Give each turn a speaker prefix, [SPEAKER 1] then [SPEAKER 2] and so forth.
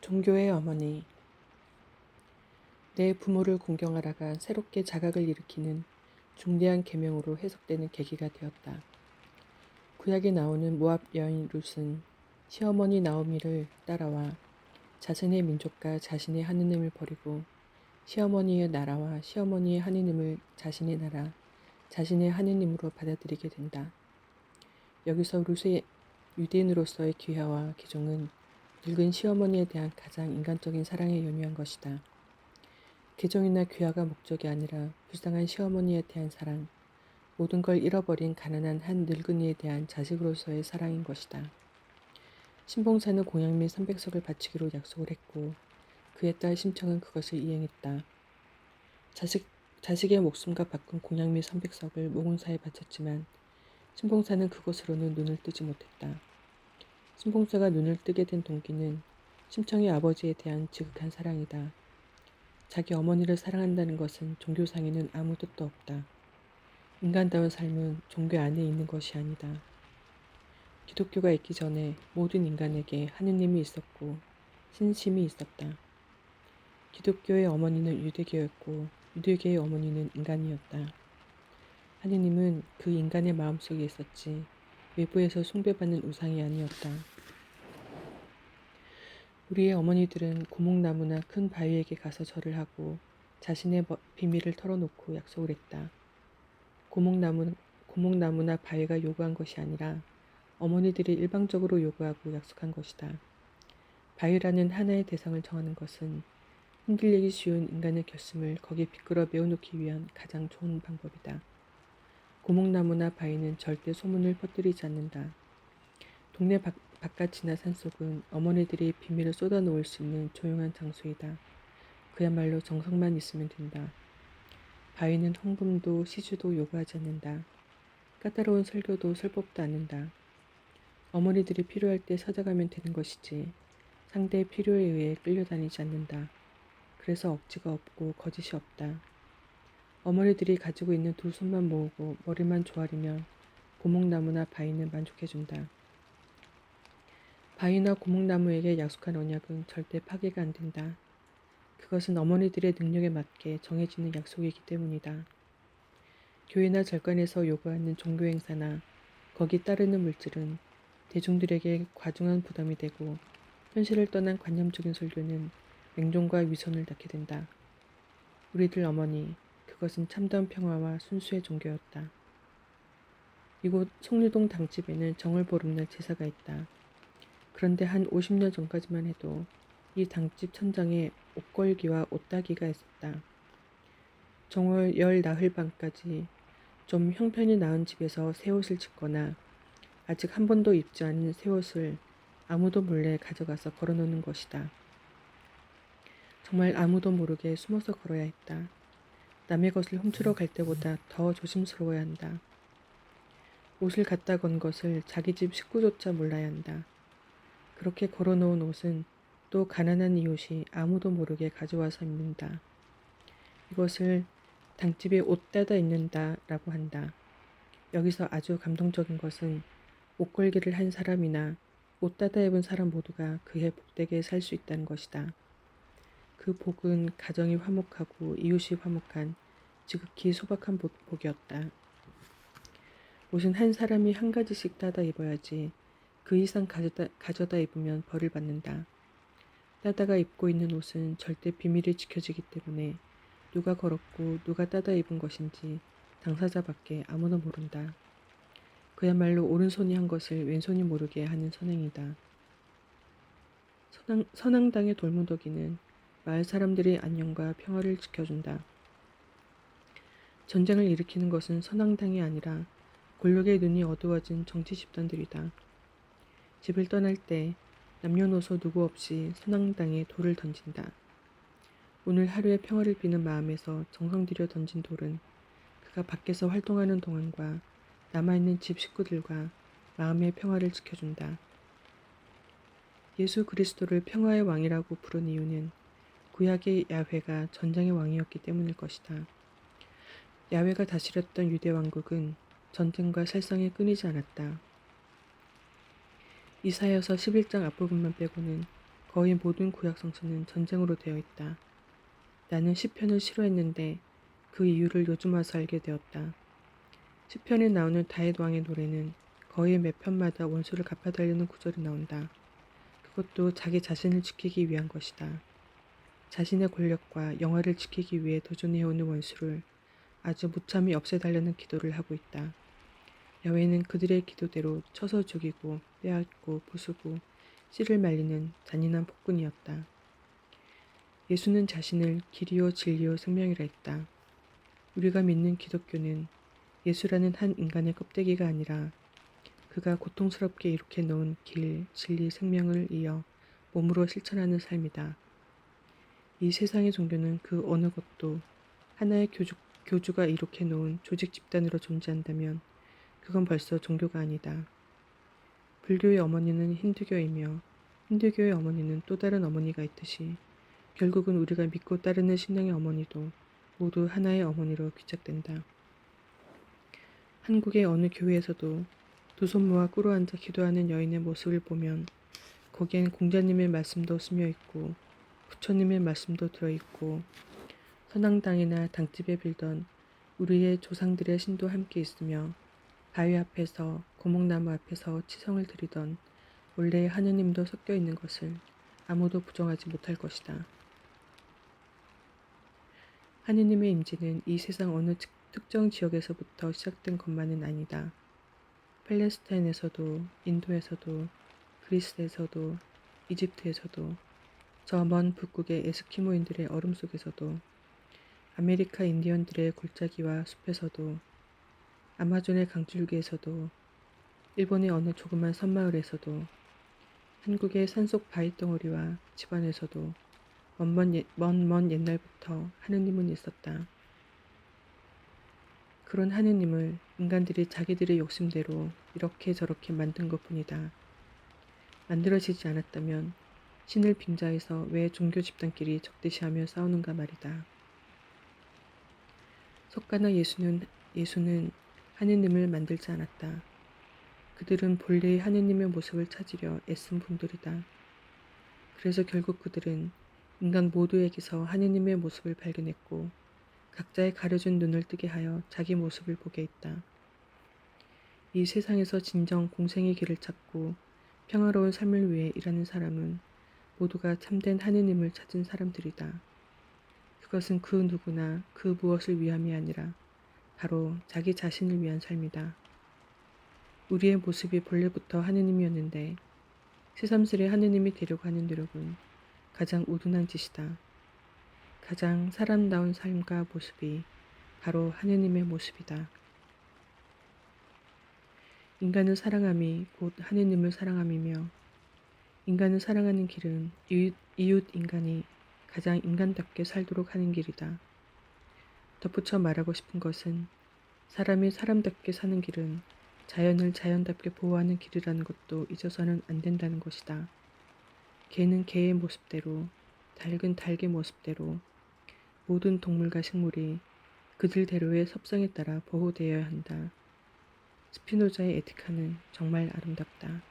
[SPEAKER 1] 종교의 어머니. 내 부모를 공경하라가 새롭게 자각을 일으키는 중대한 계명으로 해석되는 계기가 되었다. 구약에 나오는 모압 여인 룻은 시어머니 나오미를 따라와 자신의 민족과 자신의 하느님을 버리고 시어머니의 나라와 시어머니의 하느님을 자신의 나라, 자신의 하느님으로 받아들이게 된다. 여기서 룻의 유대인으로서의 귀화와 개종은 늙은 시어머니에 대한 가장 인간적인 사랑에 연유한 것이다. 개종이나 귀화가 목적이 아니라 불쌍한 시어머니에 대한 사랑, 모든 걸 잃어버린 가난한 한 늙은이에 대한 자식으로서의 사랑인 것이다. 신봉사는 공양 및 300석을 바치기로 약속을 했고 그의 딸 심청은 그것을 이행했다. 자식의 목숨과 바꾼 공양 및 300석을 모군사에 바쳤지만 신봉사는 그것으로는 눈을 뜨지 못했다. 신봉사가 눈을 뜨게 된 동기는 심청의 아버지에 대한 지극한 사랑이다. 자기 어머니를 사랑한다는 것은 종교상에는 아무 뜻도 없다. 인간다운 삶은 종교 안에 있는 것이 아니다. 기독교가 있기 전에 모든 인간에게 하느님이 있었고 신심이 있었다. 기독교의 어머니는 유대교였고 유대교의 어머니는 인간이었다. 하느님은 그 인간의 마음속에 있었지 외부에서 숭배받는 우상이 아니었다. 우리의 어머니들은 고목나무나 큰 바위에게 가서 절을 하고 자신의 비밀을 털어놓고 약속을 했다. 고목나무나 바위가 요구한 것이 아니라 어머니들이 일방적으로 요구하고 약속한 것이다. 바위라는 하나의 대상을 정하는 것은 흔들리기 쉬운 인간의 결심을 거기에 비끌어 메워놓기 위한 가장 좋은 방법이다. 고목나무나 바위는 절대 소문을 퍼뜨리지 않는다. 동네 바깥이나 산속은 어머니들이 비밀을 쏟아놓을 수 있는 조용한 장소이다. 그야말로 정성만 있으면 된다. 바위는 헌금도 시주도 요구하지 않는다. 까다로운 설교도 설법도 않는다. 어머니들이 필요할 때 찾아가면 되는 것이지 상대의 필요에 의해 끌려다니지 않는다. 그래서 억지가 없고 거짓이 없다. 어머니들이 가지고 있는 두 손만 모으고 머리만 조아리면 고목나무나 바위는 만족해준다. 바위나 고목나무에게 약속한 언약은 절대 파괴가 안 된다. 그것은 어머니들의 능력에 맞게 정해지는 약속이기 때문이다. 교회나 절간에서 요구하는 종교 행사나 거기 따르는 물질은 대중들에게 과중한 부담이 되고 현실을 떠난 관념적인 설교는 맹종과 위선을 낳게 된다. 우리들 어머니, 그것은 참다운 평화와 순수의 종교였다. 이곳 송리동 당집에는 정월보름날 제사가 있다. 그런데 한 50년 전까지만 해도 이 당집 천장에 옷걸기와 옷따기가 있었다. 정월 열 나흘밤까지 좀 형편이 나은 집에서 새 옷을 짓거나 아직 한 번도 입지 않은 새 옷을 아무도 몰래 가져가서 걸어놓는 것이다. 정말 아무도 모르게 숨어서 걸어야 했다. 남의 것을 훔치러 갈 때보다 더 조심스러워야 한다. 옷을 갖다 건 것을 자기 집 식구조차 몰라야 한다. 그렇게 걸어놓은 옷은 또 가난한 이웃이 아무도 모르게 가져와서 입는다. 이것을 당집에 옷 따다 입는다 라고 한다. 여기서 아주 감동적인 것은 옷걸기를 한 사람이나 옷 따다 입은 사람 모두가 그해 복되게 살 수 있다는 것이다. 그 복은 가정이 화목하고 이웃이 화목한 지극히 소박한 복이었다. 옷은 한 사람이 한 가지씩 따다 입어야지 그 이상 가져다 입으면 벌을 받는다. 따다가 입고 있는 옷은 절대 비밀이 지켜지기 때문에 누가 걸었고 누가 따다 입은 것인지 당사자밖에 아무도 모른다. 그야말로 오른손이 한 것을 왼손이 모르게 하는 선행이다. 선앙당의 돌무더기는 마을 사람들의 안녕과 평화를 지켜준다. 전쟁을 일으키는 것은 선앙당이 아니라 권력의 눈이 어두워진 정치 집단들이다. 집을 떠날 때 남녀노소 누구 없이 선앙당에 돌을 던진다. 오늘 하루의 평화를 비는 마음에서 정성 들여 던진 돌은 그가 밖에서 활동하는 동안과 남아있는 집 식구들과 마음의 평화를 지켜준다. 예수 그리스도를 평화의 왕이라고 부른 이유는 구약의 야훼가 전쟁의 왕이었기 때문일 것이다. 야훼가 다스렸던 유대 왕국은 전쟁과 살상에 끊이지 않았다. 이사야서 11장 앞부분만 빼고는 거의 모든 구약 성서는 전쟁으로 되어 있다. 나는 시편을 싫어했는데 그 이유를 요즘 와서 알게 되었다. 시편에 나오는 다윗 왕의 노래는 거의 매 편마다 원수를 갚아달라는 구절이 나온다. 그것도 자기 자신을 지키기 위한 것이다. 자신의 권력과 영화를 지키기 위해 도전해오는 원수를 아주 무참히 없애달라는 기도를 하고 있다. 야훼는 그들의 기도대로 쳐서 죽이고 빼앗고 부수고 씨를 말리는 잔인한 폭군이었다. 예수는 자신을 길이요 진리요 생명이라 했다. 우리가 믿는 기독교는 예수라는 한 인간의 껍데기가 아니라 그가 고통스럽게 이룩해 놓은 길, 진리, 생명을 이어 몸으로 실천하는 삶이다. 이 세상의 종교는 그 어느 것도 하나의 교주가 이룩해 놓은 조직 집단으로 존재한다면 그건 벌써 종교가 아니다. 불교의 어머니는 힌두교이며 힌두교의 어머니는 또 다른 어머니가 있듯이 결국은 우리가 믿고 따르는 신앙의 어머니도 모두 하나의 어머니로 귀착된다. 한국의 어느 교회에서도 두 손 모아 꿇어 앉아 기도하는 여인의 모습을 보면 거기엔 공자님의 말씀도 스며 있고 부처님의 말씀도 들어있고 선앙당이나 당집에 빌던 우리의 조상들의 신도 함께 있으며 바위 앞에서 고목나무 앞에서 치성을 드리던 원래의 하느님도 섞여 있는 것을 아무도 부정하지 못할 것이다. 하느님의 임재는 이 세상 어느 특정 지역에서부터 시작된 것만은 아니다. 팔레스타인에서도, 인도에서도, 그리스에서도, 이집트에서도, 저 먼 북극의 에스키모인들의 얼음 속에서도, 아메리카 인디언들의 골짜기와 숲에서도, 아마존의 강줄기에서도, 일본의 어느 조그만 섬마을에서도, 한국의 산속 바위덩어리와 집안에서도 먼 옛날부터 하느님은 있었다. 그런 하느님을 인간들이 자기들의 욕심대로 이렇게 저렇게 만든 것뿐이다. 만들어지지 않았다면 신을 빙자해서 왜 종교 집단끼리 적대시하며 싸우는가 말이다. 석가나 예수는 하느님을 만들지 않았다. 그들은 본래의 하느님의 모습을 찾으려 애쓴 분들이다. 그래서 결국 그들은 인간 모두에게서 하느님의 모습을 발견했고 각자의 가려진 눈을 뜨게 하여 자기 모습을 보게 했다. 이 세상에서 진정 공생의 길을 찾고 평화로운 삶을 위해 일하는 사람은 모두가 참된 하느님을 찾은 사람들이다. 그것은 그 누구나 그 무엇을 위함이 아니라 바로 자기 자신을 위한 삶이다. 우리의 모습이 본래부터 하느님이었는데 새삼스레 하느님이 되려고 하는 노력은 가장 우둔한 짓이다. 가장 사람다운 삶과 모습이 바로 하느님의 모습이다. 인간을 사랑함이 곧 하느님을 사랑함이며 인간을 사랑하는 길은 이웃 인간이 가장 인간답게 살도록 하는 길이다. 덧붙여 말하고 싶은 것은 사람이 사람답게 사는 길은 자연을 자연답게 보호하는 길이라는 것도 잊어서는 안 된다는 것이다. 개는 개의 모습대로, 닭은 닭의 모습대로 모든 동물과 식물이 그들대로의 섭성에 따라 보호되어야 한다. 스피노자의 에티카는 정말 아름답다.